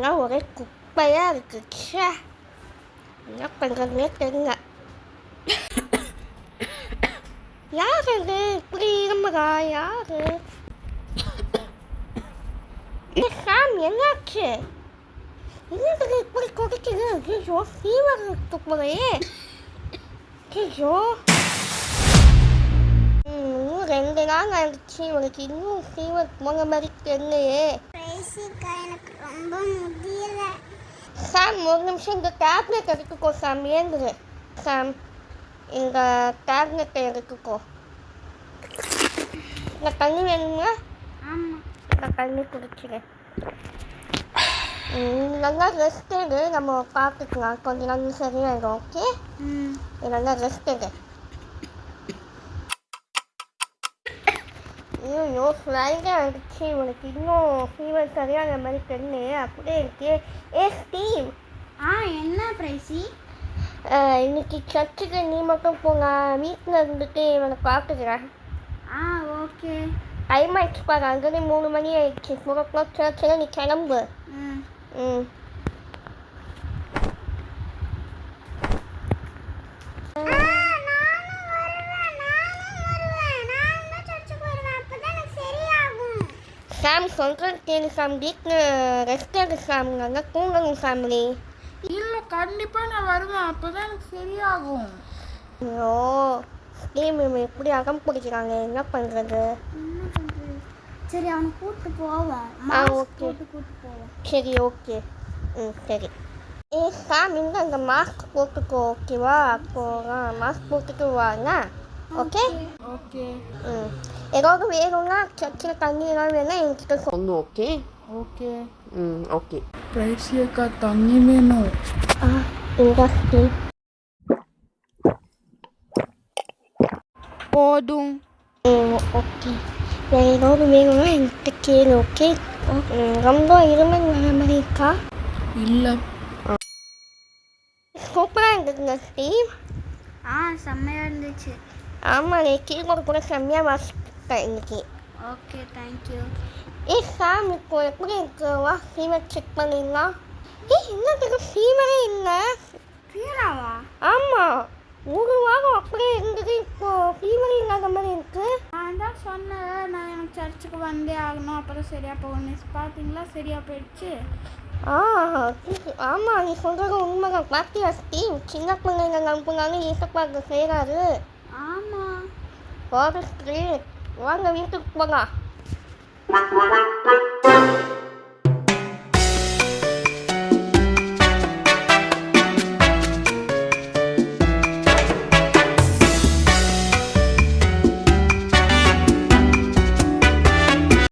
வீடெல்லாம் ஒரே குப்பையாக இருக்கு. ச்சே, என்ன பண்ணுறதுனே தெரியல. யார் அது இப்படி இருமுறா? யாரு? சாம், என்னாச்சு? என்னது இப்படி குடிக்குது? ஐயோ, ஃபீவர் இருக்கு போலையே. ஐயோ, இன்னும் 2 நாள் ஆயிடுச்சு. உனக்கு இன்னும் ஃபீவர் போன மாதிரி தெரியலையே. எனக்கு ரொம்ப முடியல. சாம், ஒரு நிமிஷம் இந்த டேப்லெட் எடுத்துக்கோ சாம். ஏங்குது சாம், இந்த டேப்லெட்டை எடுத்துக்கோ. இந்த தண்ணி வேணுங்களா? ஆமாம், இந்த தண்ணி குடிக்கிறேன். நல்லா ரெஸ்ட் எடு, நம்ம பார்த்துக்கலாம். கொஞ்ச நாள் சரியாயிடும். ஓகே, நல்லா ரெஸ்ட் எடு. ஐயோ, ஃப்ளைட்டே ஆகிடுச்சு. உனக்கு இன்னும் ஃபீவர் சரியான மாதிரி தெரியலையே, அப்படியே இருக்கே. ஸ்டீவ். என்ன பிரைசி? இன்னைக்கு சர்ச்சுக்கு நீ மட்டும் போங்க. வீட்டில் இருந்துட்டு இவனை பார்த்துக்கிறேன். ஓகே. டைம் ஆயிடுச்சு பாரு, அங்கே 3 மணி ஆயிடுச்சு. 4 o'clock சர்ச்சில் நீ கிளம்பு. சாம், சொல்கிறது கேளு சாம். வீட்டில் ரெஸ்ட் எடு சாம், நல்லா தூங்கணும் ஃபேமிலி. இல்லை, கண்டிப்பாக நான் வருவேன். அப்போ தான் எனக்கு சரியாகும். ஐயோ, ஸ்டீவ் எப்படி அகம் பிடிக்கிறாங்க, என்ன பண்ணுறது? சரி, அவனை கூப்பிட்டு போவோம். ஓகே, கூப்பிட்டு போவோம். சரி, ஓகே. சரி. சாம், இங்கே அந்த மாஸ்க் போட்டுக்கோ, ஓகேவா? அப்போது மாஸ்க் போட்டுட்டு வாங்க. Okay okay. ஏதாவது வேணும்னா சர்ச்சில் தண்ணி ஏதாவது வேணா என்கிட்ட சொல்லு. Okay okay. ஓகே. பிரைசி அக்கா, தண்ணி வேணும். போதும். ஓகே, வேறு ஏதாவது வேணும்னா என்கிட்ட கேளு. ஓகே. ரொம்ப இருமல் வர மாதிரி இருக்கா? இல்லை. சூப்பராக இருந்ததுங்க ஸ்டீவ். செம்மையாக இருந்துச்சு. ஆமாம், நீ கீபோர்டு கூட செம்மையாக வாசிப்பேன் இன்னைக்கு. Okay, thank you. சாம், இப்போ எப்படி இருக்குவா? ஃபீவர் செக் பண்ணிடலாம். என்னத்துக்கு ஃபீவரே இல்லை? ஃபீவராவா? ஆமாம், 1 வாரம் அப்படியே இருந்தது. இப்போ ஃபீவரே இல்லாத மாதிரி இருக்கு. நான் தான் சொன்னேன், நான் எனக்கு சர்ச்சுக்கு வந்தே ஆகணும், அப்புறம் சரியாக போகணும். பார்த்தீங்களா, சரியாக போயிடுச்சு. ஆமாம், நீ சொல்கிறது உண்மைதான். பார்த்தியா ஸ்டீவ், சின்ன பிள்ளைங்க நம்பினாலும் ஈசப்பாக்கு செய்கிறாரு. ஆமாம். ஃபாரஸ்ட் வாங்க, வீட்டுக்கு போகலாம்.